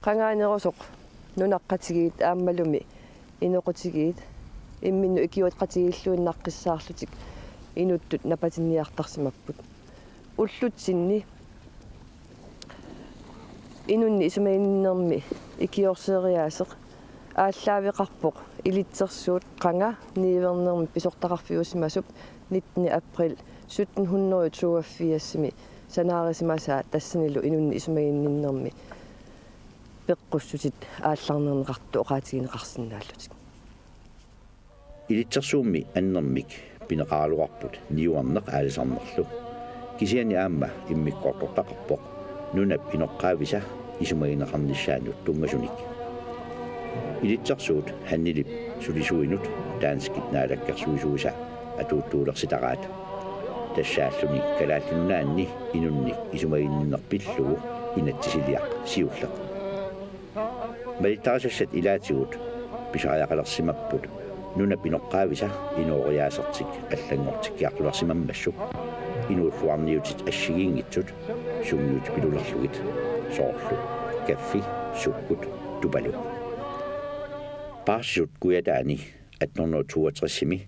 qangaanerosoq nunaqqatigit aammalumi inequtigiit imminnu ikiuat qatigilluinnaqqissaarlutik inuttut napatiniartarsimapput ullutsinni inunni isumainnermi ikiorseeriaaseq ааллаавеқарпоқ илитсерсуут қанга ниивернерми писортақарфиусимасуп 19 април 1782 санаарисимасаа тассанилу инунни исумагинниннерми пеққуссутит аалларнернеқарту оқаатигинеқарсинааллутик илитсерсуумми аннермик пинеқаалуарпут ниуарнеқ аалисарнерлу кисиани аама иммиккортортақарпоқ нунап иноққаависа исумагинеқарниссаанут тунгасуник илитсерсуут ханнилип сулисуинут таанскит наалаккерсуисууса атууттуулерситараат тассааллуни калааллуннаанни инунник исумагиннерпиллугу инатсисилиақ сиуллеқ малиттарасассат илаатигут писааяқалерсимаппут нуна пиноққаависа иноориаасертик аллангортиккиартулерсимаммассук инууллуарниутит ассигиингитсут сумниут пилулерлугит соорлу каффи суккут тупалу Parsut kuiataani 1862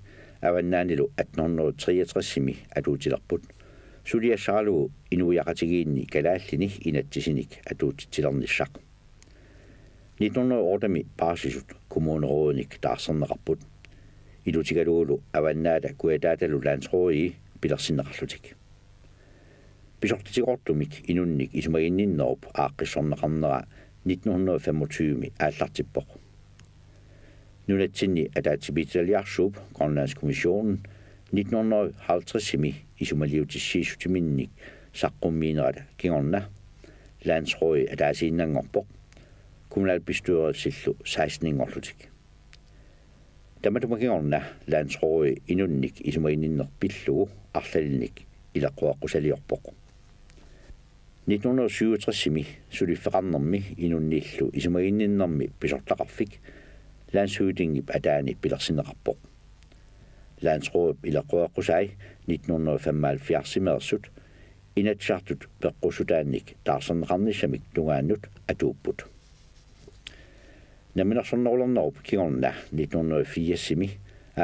аваннаанилу 1863 атуутилерпут сулиассаалугу инуяқатигиинни калааллини инатсисиник атуутитсилерниссақ 1908 Parsisut kommunerådnik таарсернеқарпут илутигалуулу аваннаала куятааталу лаансроои пилерсиннеқарлутик писортитигортумик инунник исумагинниннеруп ааққиссорнеқарнера 1925 ааллартиппоқ Nunatsinni ataatibitaliarsuup Grønlandskommissionen 1950 isumaliutissiisutiminnik saqqummiinerata kingorna landsråi ataasiinnangorpoq kommunalbestyrelsillu 16-ingorlutik tamatumakingorna landsråi inunnik isumaginninnerpillugu arlalinnik ilaquaqqusaliorpoq 1967 sulifeqarnermi inunniillu isumaginninnermi pisortaqarfik Landshyldingip ataani pilersineqarpoq Landsrådet ilaquaqqusai 1975 imersut inatsartut peqqusutaannik taarserneqarnissamik tungaannut atuupput naminersornerullernerup kingorna 1980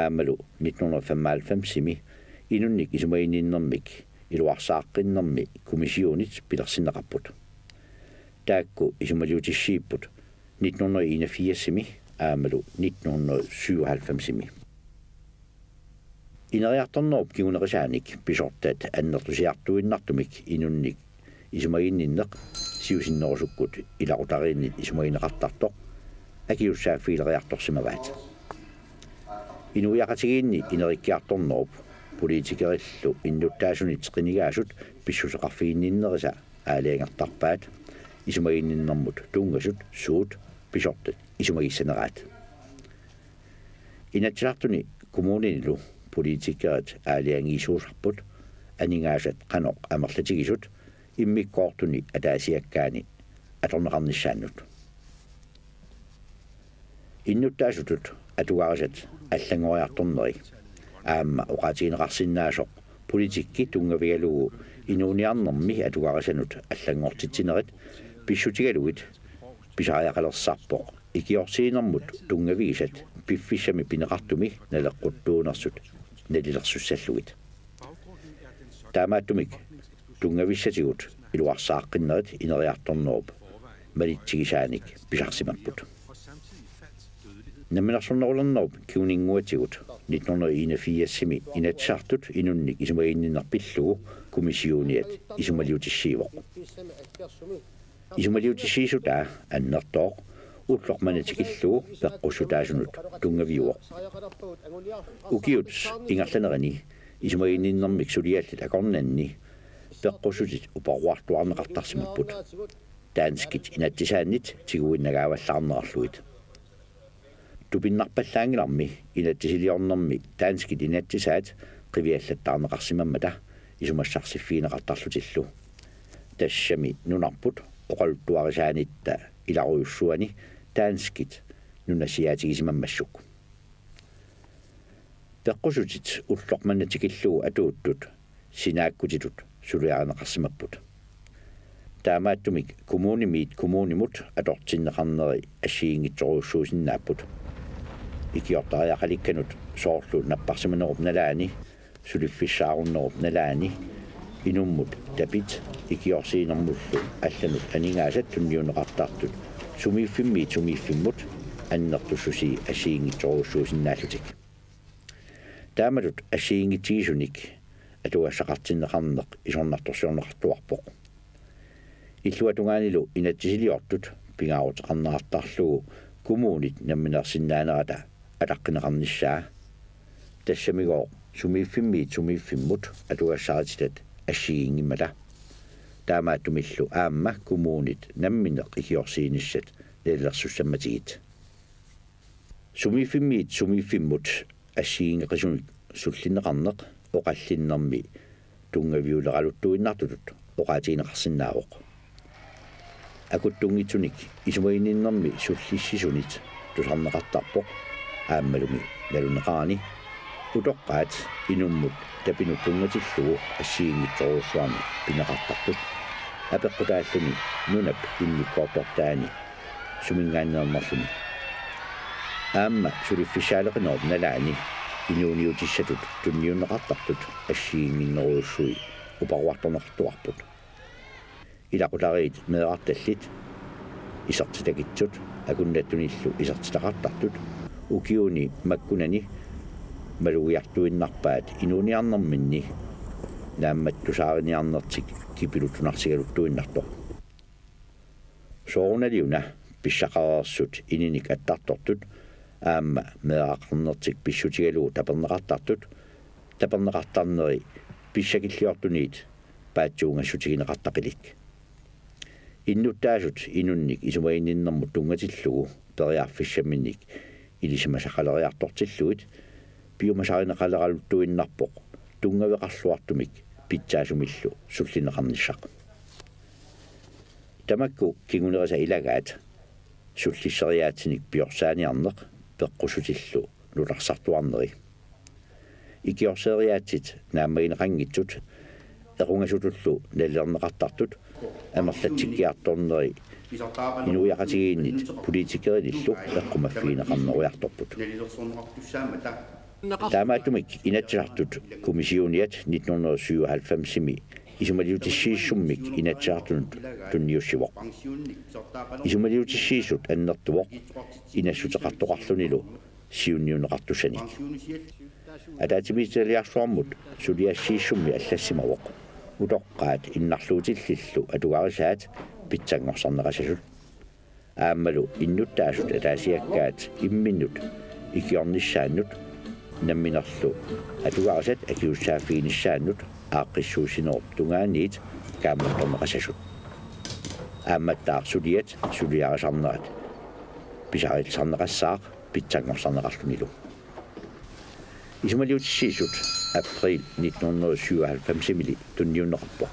aamalu 1995 inunnik isumaginninnermik iluarsaaqqinnermi kommissionit pilersineqarput taakku isumaliutissiipput 1981 aamalu 1997 Ineriartornerup kigunerisaanik pisortat annertusiartuinnartumik inunnik isumaginninneq siusinnerusukkut ilaqutariinnit isumagineqartartoq akiussaafiileriartorsimavaat inuiaqatigiinni inerikkiartornerup politikerillu innuttaasunit qinigaasut pissuseqarfiinninnerisa aaliangertarpaat isumaginninnermut tungasut suut pisortat isumagissaneraat inatsartuni kommuninilu politikerat aaliangiisuusarput aningaasat qanoq amerlatigisut immikkoortuni ataasiakkaani atorneqarnissaannut innuttaasutut atugarisat allangoriartorneri aamma oqaatigineqarsinnaasoq politikki tungavigalugu inuuniarnermi atugarisanut allangortitsinerit pissutigalugit pisariaqalersarpoq ikiorsiinermut tungavigisat piffissami pineqartumi naleqquttuunersut nalilersussallugit taamaattumik tungavissatigut iluarsaaqqinnerit ineriartornerup malitsigisaanik pisarsimapput naminersornerullernerup kiuninguatigut 1981 inatsartut inunnik isumaginninnerpillugu kommissioniat isumaliutissiivoq isumaliutissiisutaa annertooq ullormanatikillugu peqqusutaasunut tungaviuoq ukiut ingerlanerani isumaginninnermik suliallit akornanni peqqusutit uparruartuarneqartarsimapput taanskit inattisaannit tiguinnagaavallаарnerarluit tupinnarpallaangilarmi inattisiliornermi taanskit inattisaat qiviallattaarneqarsimammata isumassarsifiineqartarlutillu tassami nunarput oqaluttuarisaanitta ilaruyussuani taanskit nunasiaatigisimammassuk peqqusutit ullormanatikillugu atuuttut sinaakkutitut suliareneqarsimapput таамааттумик коммунимит коммунимут аторсиннеқарнери ассиингитсоруссуусиннааппут икиортариақаликканут соорлу наппарсиманеруп налаани сулиффиссааруннеруп налаани инуммут тапит икиорсиинермуллу алланут анингаасат тунниунеқартартут сумииффиммут аннертуссуси ассиингитсоруссуусиннааллутик таамалут ассиингитсигисуник атуассақартиннеқарнеқ исорнарторсиорнеқартуарпоқ иллуатунгаанилу инатсисилиортут пингаарутеқарнеқартарлугу коммунит намминерсиннаанерата алаққинеқарниссаа тассамигоо сумииффиммут атуассаратитат ассигингиммала таамааттумиллу аама коммунит намминеқ икиорсииниссат леллерсуссамматигит сумииффиммут ассигингеқисуник суллинеқарнеқ оқаллиннэрми тунгавиулералуттуиннартутут оқаатигинеқарсинаавоқ акуттунгитсуник исумаининнэрми суллиссисунит тусарнеқартарпоқ ааммалуми налунеқарани утоққаат инуммут тапинуттунгатиллугу ассиингитсоруссуарни пинеқартартут апеққутааллуни нунап инниккоортортаани сумингааннермарлуни аама сулиффисаалеқинерут налаани инууниутиссатут тунниуннеқартартут ассиингиннеруйуссуи упаруарторнеқартуарпут илақутариит меэқарталлит исертитакитсут акуннаттуниллу исертитақартартут укиуни маккунани малуиартуиннарпаат инуниарнэрминни наамматтусаариниарнертик кипилутунарсигалуттуиннартор соорналиуна писсақареерсут ининик аттартортут аама меэқарнертик писсутигалуу тапернеқартартут тапернеқартарнери писсакиллиортуниит паатсуунгассутигинеқартақилик иннуттаасут инунник исумаинниннэрмут тунгатиллугу периарфиссаминник илисимасақалериартортиллуит пиумасаринеқалералуттуиннарпоқ тунгавеқарлуартумик питсаасумиллу суллинеқарниссақ тамакку кигунериса илагаат суллиссериаатсиник пиорсааниарнеқ пеққусутиллу нуларсартуарнери икиорсериаатсит нааммагинеқангитсут эқунгасутуллу наллернеқартартут амерлатсиккиарторнери инуяқатигииннит политикерилиллу эққумаффиинеқарнеруярторпут таамааттумик инатсартут комиссиониат 1997-ми исумалиутиссииссуммик инатсаартунут тунниуссивоқ исумалиутиссиисут аннертуоқ инассутеқартоқарлунилу сиунниунеқартуссаник атаатимитсалиарсуармут сулиассииссумми аллассимавоқ утоққаат иннарлуутиллиллу атугарисаат питсангорсарнеқасасут ааммалу иннуттаасут атаасиаккаат имминнут икиорниссааннут намминерлу атугарисат акиуссаафигиниссааннут ааққиссуусинеруп тунгааниит кааммерторнеқасасут аамматтаар сулиат сулиарисарнерат писарилсарнеқассаақ питсангорсарнеқарлунилу исумалиутиссиисут април 1997-мили тунниуннеқарпоқ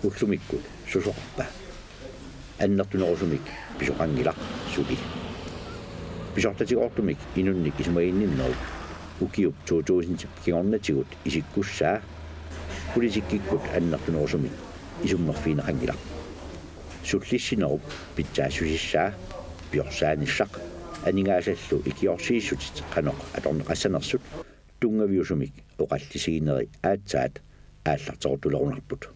уллумиккут сусоқарпа аннертунерусумик писоқангила сули писортатигоортумик инунник исумаинниннеру укиуп 2000 кигорнатигут исиккуссаа политиккиккут аннертунерусумик исуммерфиинеқангила суллиссинеруп питсаасусиссаа пиорсааниссақ анингаасаллу икиорсииссутит қаноқ аторнеқассанерсут тунгавиусумик оқаллисигинери аатсаат ааллартерутулерунарпут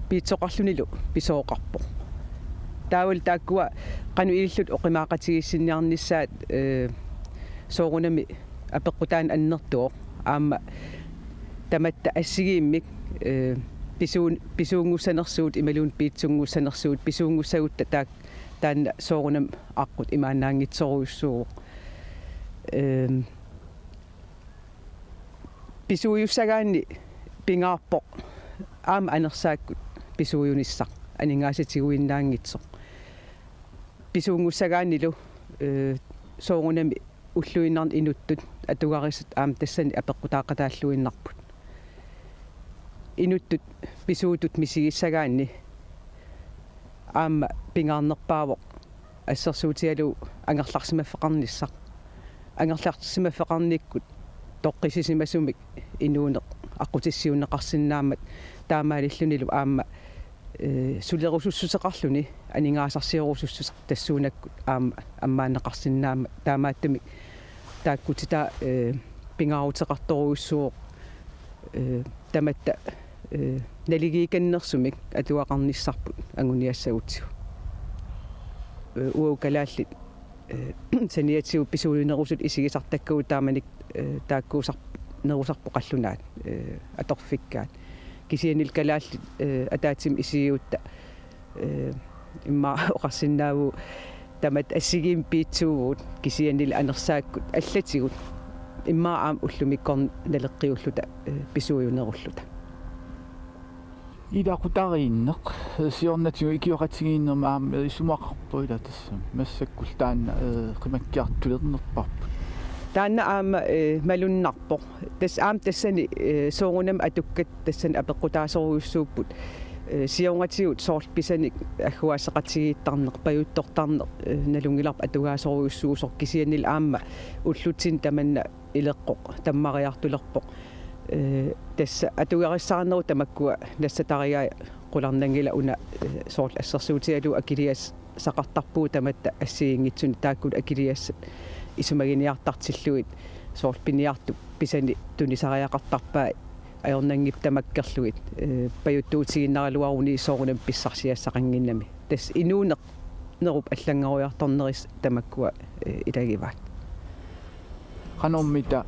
питсоқарлунилу писооқарпо таавал тааккуа қану илиллут оқимаақатигиссинниарниссаат соорунами апеққутаан аннертуоқ аама таматта ассигииммик писуунгуссанерсуут ималуун питсунгуссанерсуут писуунгуссагутта таак таанна соорунам аққут имаанаангитсоруйуссууоқ писууйуссагаанни пингаарпоқ аама анерсааккут писууйуниссақ анингаасатигуиннаангитсоқ писуунгуссагааннилу соорунами уллуиннарн инуттут атугарисат аама тассани апеққутаақатааллуиннарпут инуттут писуутут мисигиссагаанни аама пингаарнерпаавоқ ассерсуутигалу ангерларсимаффеқарниссақ ангерларсимаффеқарниккут тоққисисимасумик инуунеқ aqutisiunneqarsinnaammat taamaалиллунилу аама сулерусуссусеқарлуни анингаасарсиорусуссусеқ тассуунакку аама аммаанеқарсиннаама таамааттами тааккутита пингаарутеқарторуйуссуу таматта налигииканнерсумик атуақарниссарпут ангуниассагутсигу уукалааллит саниатсиу писуулинерусут исигисартаккуу тааманик тааккуусар нерусарпо қаллунаат аторфиккаат кисианил калааллит атаатсим исигиутта имма оқарсинааву тамат ассигим пиитсуугут кисианил анерсааккут аллатигут имма аам уллумиккорн налеққиуллута писууюнеруллута идақутарииннеқ сиорнатигу икиоқатигииннерма аама исумақарпуила тассам массаккул таанна қимаккиартулернерпарпут таанна аама малуннарпо тас аам тассани соорунам атуккат тассани апеққутаасоруйуссууппут сионгатигут соорл писаник аггуаасеқатигииттарнеқ паюттортарнеқ налунгиларп атугаасоруйуссуусор кисианил аама уллутсин таманна илеққоқ таммариартулерпоқ тасса атугариссаарнеру тамаккуа нассатариаа qulарнангила уна соорл ассерсуутиалу акилиас сақартарпуу таматта ассигингитсуни тааккут акилиассат исумагиниартартиллуит соорл пиниарту писани тунисариақартарпаа аёрнангип тамаккерлуит паюттуутигиннаралуаруни соорунам писсарсиассақангиннами тас инуунеқ неруп аллангаруйарторнерис тамаккуа илагиваат qanормита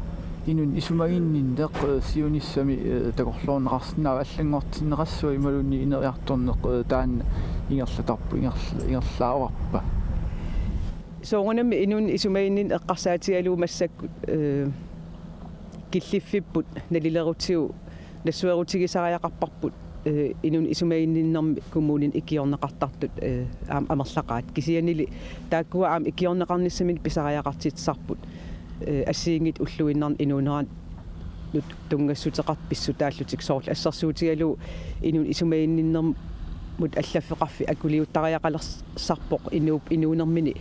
инун исумагинниннеқ сиуниссами такорлуунеқарсинаа аллангортиннеқассуа ималунни инериарторнеқ таанна ингерлатарпу ингерлааварпа соорунами инун исумагиннин эққарсаатигалуу массакку киллиффиппут налилерутигу нассуерутигисариақарпарпут инун исумагинниннэрми коммунин икиорнеқартартут амерлақаат кисианили тааккуа аам икиорнеқарниссамин писариақартитсарпут ассиингит уллуиннарн инуунеран нут тунгассутеқарт писсутааллутик соорл ассерсуутигалуу инун исумагинниннэрмут аллаффеқарфи акулиуттариақалерсарпоқ инуунермини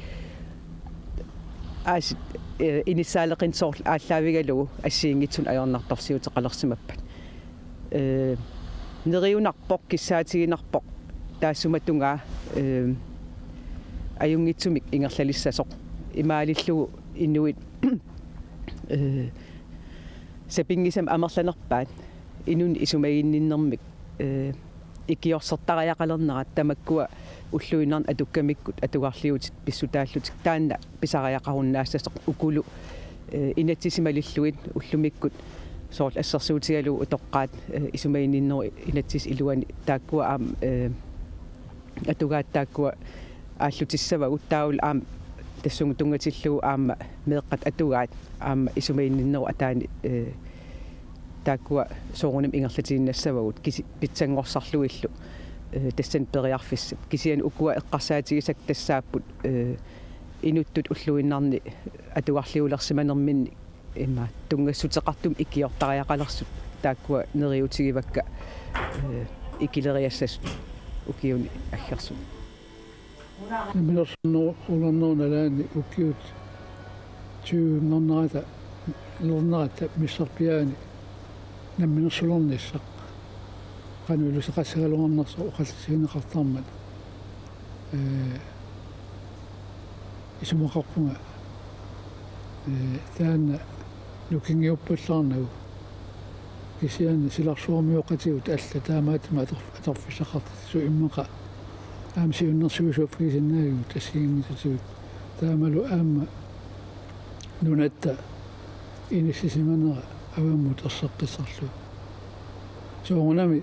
аас иниссаалеқин соорл ааллаавигалуу ассиингитсун аёрнарторсиутеқалерсимаппат нериунарпоқ киссаатигинарпоқ таассуматунгаа аюнгитсумик ингерлалиссасоқ имаалиллугу инуит сапингисам амерланерпаат инун исумагинниннэрмик икиорсертариақалернерат тамаккуа уллуиннарн атуккамиккут атугарлиутит писсутааллутик таанна писариақаруннаассасоқ укулу инатсисималиллуит уллумиккут соорл ассерсуутигалуу утоққаат исумагинниннери инатсис илуани тааккуа аам атугаат тааккуа ааллутиссава уттаул аам тассунгу тунгатиллуу аама меэққат атугаат аама исумагинниннеру атаани тааккуа соорунам ингерлатигиннассавагут киси питсангорсарлуиллу тассан периарфиссат кисиан укуа эққарсаатигисак тассааппут инуттут уллуиннарни атугарлиулерсиманерминни имма тунгассутеқартум икиортариақалерсут тааккуа нериутигивакка икилериассас укиуни аллерсут минерсно уланнуна лаани укиут тюннарната лорната миссарпиаани намминерсулорниссақ qanuilusaqassagaluarnersu uqallisiineqartarmat isumaqarpunga taanna nukingiuppullaarnagu kisiani silarsuormiuqatigut alla taamaatma atorfissaqartisu immeqa aamsiunnersuusuuffigisinnaagut assiingisutigut taamalu aamma nunatta inissisimannera avammut erseqqissarlu soorunami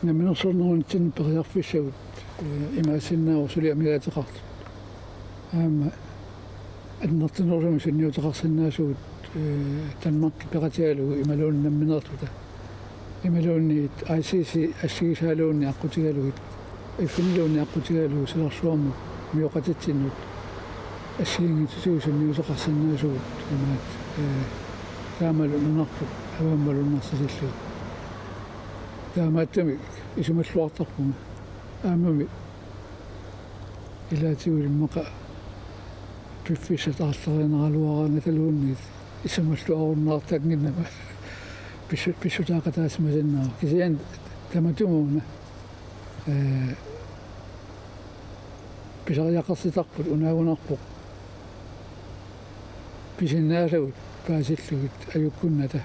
наминерсорнерунтин периарфиссагут имаасиннаару сулиамигаатеқарту аама аннертинерсуми синниутеқарсинаасугут танмарки ператиалугу ималуун намминертута ималуунниит ICC ассигисаалуунни аққутигалугит иффинилуунни аққутигалугу силарсуарму миоқатитсиннут ассигингитсугу синниутеқарсинаасугут имаат таамалу нунарпут авааммалуннарсисиллугу таамааттами исумаллуартарпунга аамами илаатигулиммақа пиффисатаарлеринералуараанаталуунниит исумаллуаруннаартаагниннама писсутаақатаасмасиннаа кисиан таматумууна писариақарситарпут унаагунарпоқ писиннаасагут паасиллугит аюккунната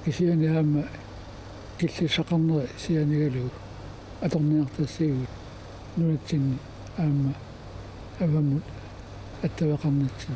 кисианиаама киллиссақарнери сианигалугу аторниартассигут нунатсинни аама аваммут аттавақарнатсин